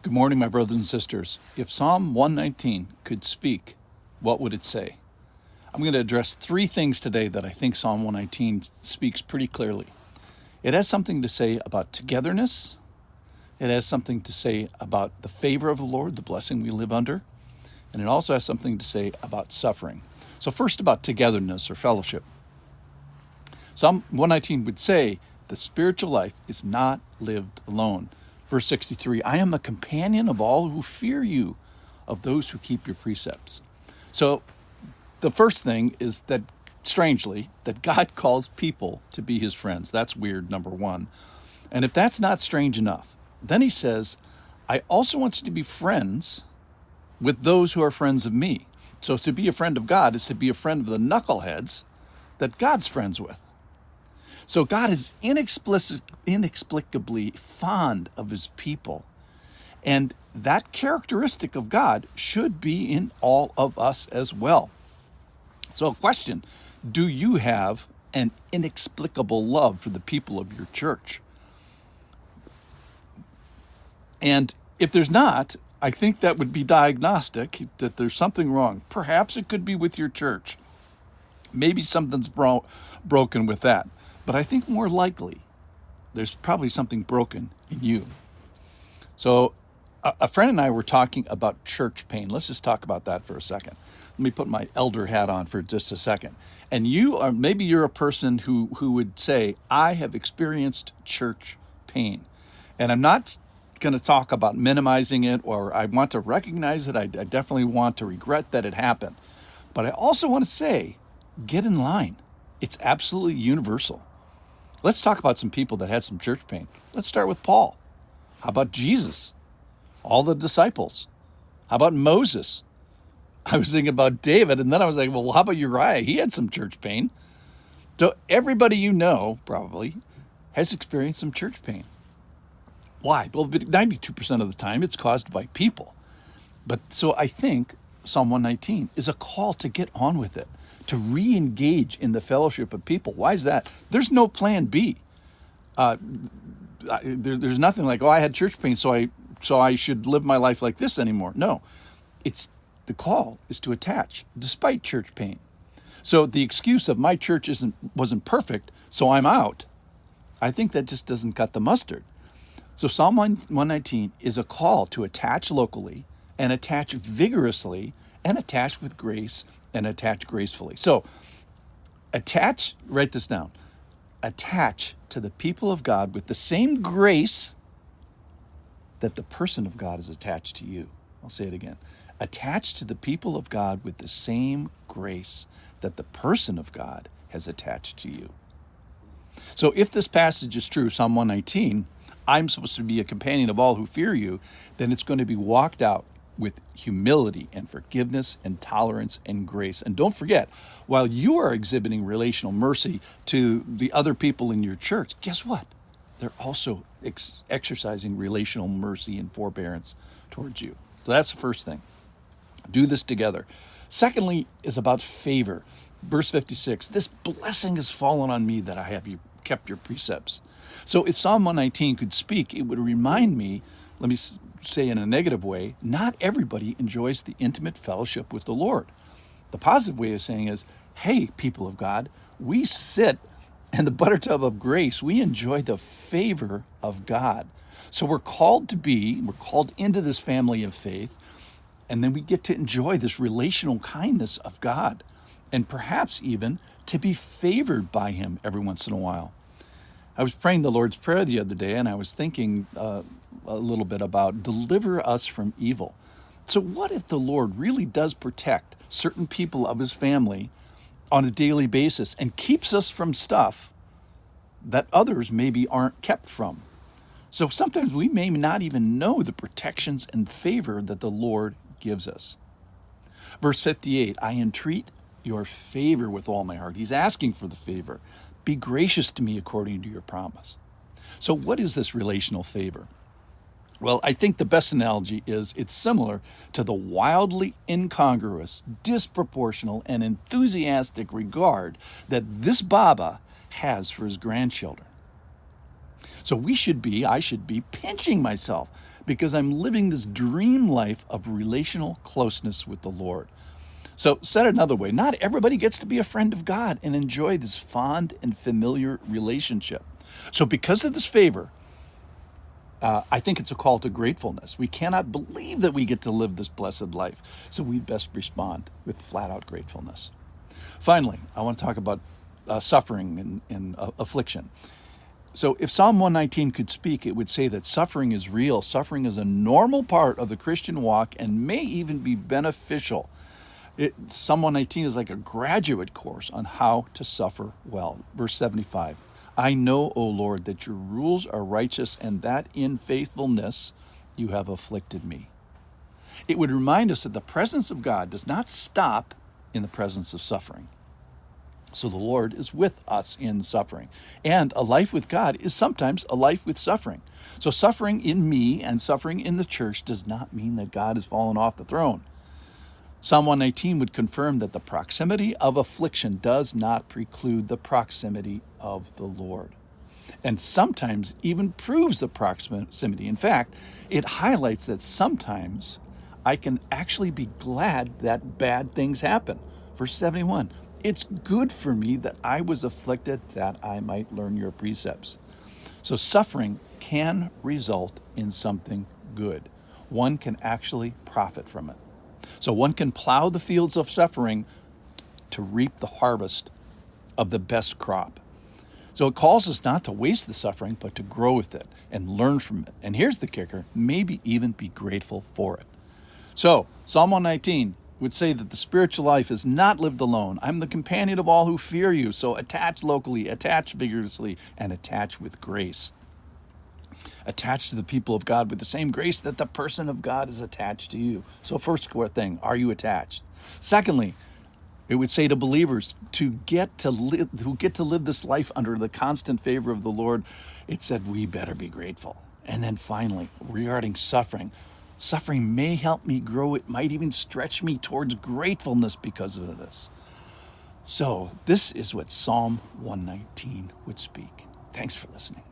Good morning, my brothers and sisters. If Psalm 119 could speak, what would it say? I'm going to address three things today that I think Psalm 119 speaks pretty clearly. It has something to say about togetherness. It has something to say about the favor of the Lord, the blessing we live under. And it also has something to say about suffering. So first, about togetherness or fellowship. Psalm 119 would say, the spiritual life is not lived alone. Verse 63, I am a companion of all who fear you, of those who keep your precepts. So the first thing is that, strangely, that God calls people to be his friends. That's weird, number one. And if that's not strange enough, then he says, I also want you to be friends with those who are friends of me. So to be a friend of God is to be a friend of the knuckleheads that God's friends with. So God is inexplicably fond of his people. And that characteristic of God should be in all of us as well. So question, do you have an inexplicable love for the people of your church? And if there's not, I think that would be diagnostic that there's something wrong. Perhaps it could be with your church. Maybe something's broken with that. But I think more likely, there's probably something broken in you. So a friend and I were talking about church pain. Let's just talk about that for a second. Let me put my elder hat on for just a second. And maybe you're a person who would say, I have experienced church pain. And I'm not going to talk about minimizing it, or I want to recognize it. I definitely want to regret that it happened. But I also want to say, get in line. It's absolutely universal. Let's talk about some people that had some church pain. Let's start with Paul. How about Jesus? All the disciples. How about Moses? I was thinking about David, and then I was like, well, how about Uriah? He had some church pain. So everybody you know probably has experienced some church pain. Why? Well, 92% of the time it's caused by people. But so I think Psalm 119 is a call to get on with it, to re-engage in the fellowship of people. Why is that? There's no plan B. There's nothing like, I had church pain, so I should live my life like this anymore. No, the call is to attach despite church pain. So the excuse of my church wasn't perfect, so I'm out, I think that just doesn't cut the mustard. So Psalm 119 is a call to attach locally and attach vigorously and attach with grace and attach gracefully. So write this down, attach to the people of God with the same grace that the person of God is attached to you. I'll say it again. Attach to the people of God with the same grace that the person of God has attached to you. So if this passage is true, Psalm 119, I'm supposed to be a companion of all who fear you, then it's going to be walked out with humility and forgiveness and tolerance and grace. And don't forget, while you are exhibiting relational mercy to the other people in your church, guess what? They're also exercising relational mercy and forbearance towards you. So that's the first thing. Do this together. Secondly is about favor. Verse 56, this blessing has fallen on me that I have kept your precepts. So if Psalm 119 could speak, it would remind me, let me say in a negative way, not everybody enjoys the intimate fellowship with the Lord. The positive way of saying is, hey, people of God, we sit in the butter tub of grace. We enjoy the favor of God. So we're called into this family of faith, and then we get to enjoy this relational kindness of God, and perhaps even to be favored by him every once in a while. I was praying the Lord's Prayer the other day, and I was thinking a little bit about deliver us from evil. So what if the Lord really does protect certain people of his family on a daily basis and keeps us from stuff that others maybe aren't kept from? So sometimes we may not even know the protections and favor that the Lord gives us. Verse 58, I entreat your favor with all my heart. He's asking for the favor. Be gracious to me according to your promise. So what is this relational favor? Well, I think the best analogy is it's similar to the wildly incongruous, disproportional, and enthusiastic regard that this Baba has for his grandchildren. So I should be pinching myself because I'm living this dream life of relational closeness with the Lord. So, said another way, not everybody gets to be a friend of God and enjoy this fond and familiar relationship. So, because of this favor, I think it's a call to gratefulness. We cannot believe that we get to live this blessed life, so we best respond with flat-out gratefulness. Finally, I want to talk about suffering and affliction. So if Psalm 119 could speak, it would say that suffering is real. Suffering is a normal part of the Christian walk and may even be beneficial. Psalm 119 is like a graduate course on how to suffer well. Verse 75, I know, O Lord, that your rules are righteous and that in faithfulness you have afflicted me. It would remind us that the presence of God does not stop in the presence of suffering. So the Lord is with us in suffering. And a life with God is sometimes a life with suffering. So suffering in me and suffering in the church does not mean that God has fallen off the throne. Psalm 119 would confirm that the proximity of affliction does not preclude the proximity of the Lord. And sometimes even proves the proximity. In fact, it highlights that sometimes I can actually be glad that bad things happen. Verse 71, it's good for me that I was afflicted that I might learn your precepts. So suffering can result in something good. One can actually profit from it. So one can plow the fields of suffering to reap the harvest of the best crop. So it calls us not to waste the suffering, but to grow with it and learn from it. And here's the kicker, maybe even be grateful for it. So Psalm 119 would say that the spiritual life is not lived alone. I'm the companion of all who fear you. So attach locally, attach vigorously, and attach with grace. Attached to the people of God with the same grace that the person of God is attached to you. So first thing, are you attached? Secondly, it would say to believers who get to live this life under the constant favor of the Lord, it said we better be grateful. And then finally, regarding suffering may help me grow. It might even stretch me towards gratefulness because of this. So this is what Psalm 119 would speak. Thanks for listening.